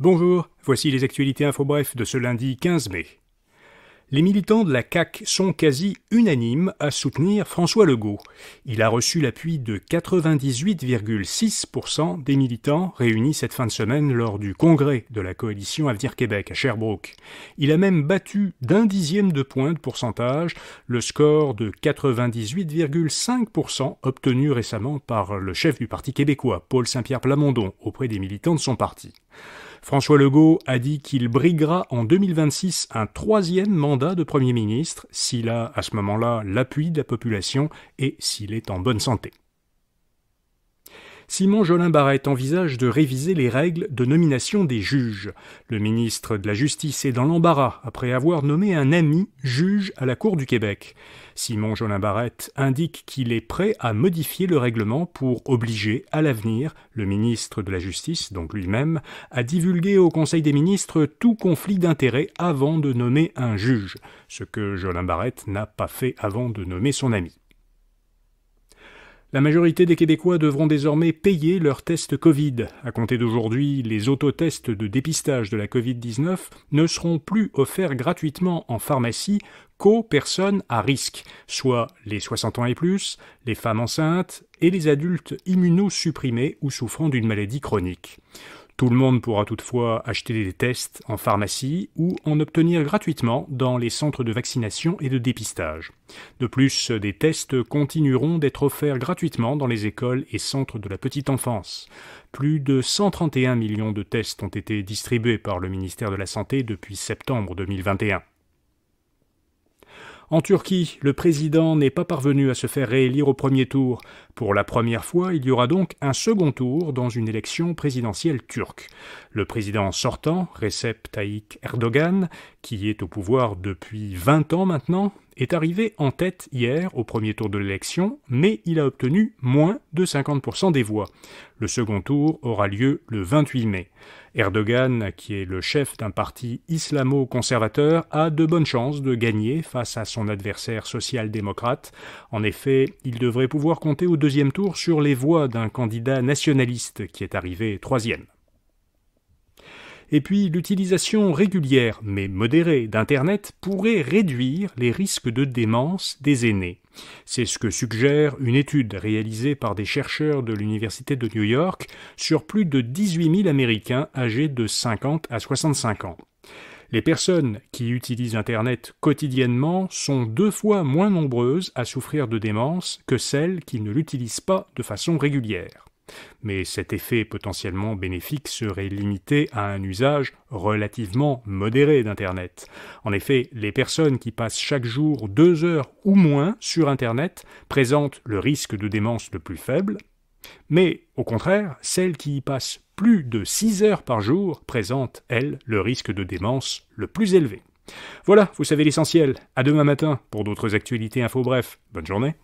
Bonjour, voici les actualités info bref de ce lundi 15 mai. Les militants de la CAQ sont quasi unanimes à soutenir François Legault. Il a reçu l'appui de 98,6% des militants réunis cette fin de semaine lors du congrès de la coalition Avenir Québec à Sherbrooke. Il a même battu d'un dixième de point de pourcentage le score de 98,5% obtenu récemment par le chef du Parti québécois, Paul Saint-Pierre Plamondon, auprès des militants de son parti. François Legault a dit qu'il briguera en 2026 un troisième mandat de Premier ministre s'il a à ce moment-là l'appui de la population et s'il est en bonne santé. Simon Jolin Barrette envisage de réviser les règles de nomination des juges. Le ministre de la Justice est dans l'embarras après avoir nommé un ami juge à la Cour du Québec. Simon Jolin Barrette indique qu'il est prêt à modifier le règlement pour obliger à l'avenir le ministre de la Justice, donc lui-même, à divulguer au Conseil des ministres tout conflit d'intérêts avant de nommer un juge, ce que Jolin Barrette n'a pas fait avant de nommer son ami. La majorité des Québécois devront désormais payer leurs tests Covid. À compter d'aujourd'hui, les autotests de dépistage de la Covid-19 ne seront plus offerts gratuitement en pharmacie qu'aux personnes à risque, soit les 60 ans et plus, les femmes enceintes et les adultes immunosupprimés ou souffrant d'une maladie chronique. Tout le monde pourra toutefois acheter des tests en pharmacie ou en obtenir gratuitement dans les centres de vaccination et de dépistage. De plus, des tests continueront d'être offerts gratuitement dans les écoles et centres de la petite enfance. Plus de 131 millions de tests ont été distribués par le ministère de la Santé depuis septembre 2021. En Turquie, le président n'est pas parvenu à se faire réélire au premier tour. Pour la première fois, il y aura donc un second tour dans une élection présidentielle turque. Le président sortant, Recep Tayyip Erdogan, qui est au pouvoir depuis 20 ans maintenant, est arrivé en tête hier au premier tour de l'élection, mais il a obtenu moins de 50% des voix. Le second tour aura lieu le 28 mai. Erdogan, qui est le chef d'un parti islamo-conservateur, a de bonnes chances de gagner face à son adversaire social-démocrate. En effet, il devrait pouvoir compter au deuxième tour sur les voix d'un candidat nationaliste qui est arrivé troisième. Et puis, l'utilisation régulière, mais modérée, d'Internet pourrait réduire les risques de démence des aînés. C'est ce que suggère une étude réalisée par des chercheurs de l'Université de New York sur plus de 18 000 Américains âgés de 50 à 65 ans. Les personnes qui utilisent Internet quotidiennement sont 2 fois moins nombreuses à souffrir de démence que celles qui ne l'utilisent pas de façon régulière. Mais cet effet potentiellement bénéfique serait limité à un usage relativement modéré d'Internet. En effet, les personnes qui passent chaque jour 2 heures ou moins sur Internet présentent le risque de démence le plus faible, mais au contraire, celles qui y passent plus de 6 heures par jour présentent, elles, le risque de démence le plus élevé. Voilà, vous savez l'essentiel. À demain matin pour d'autres actualités info bref. Bonne journée.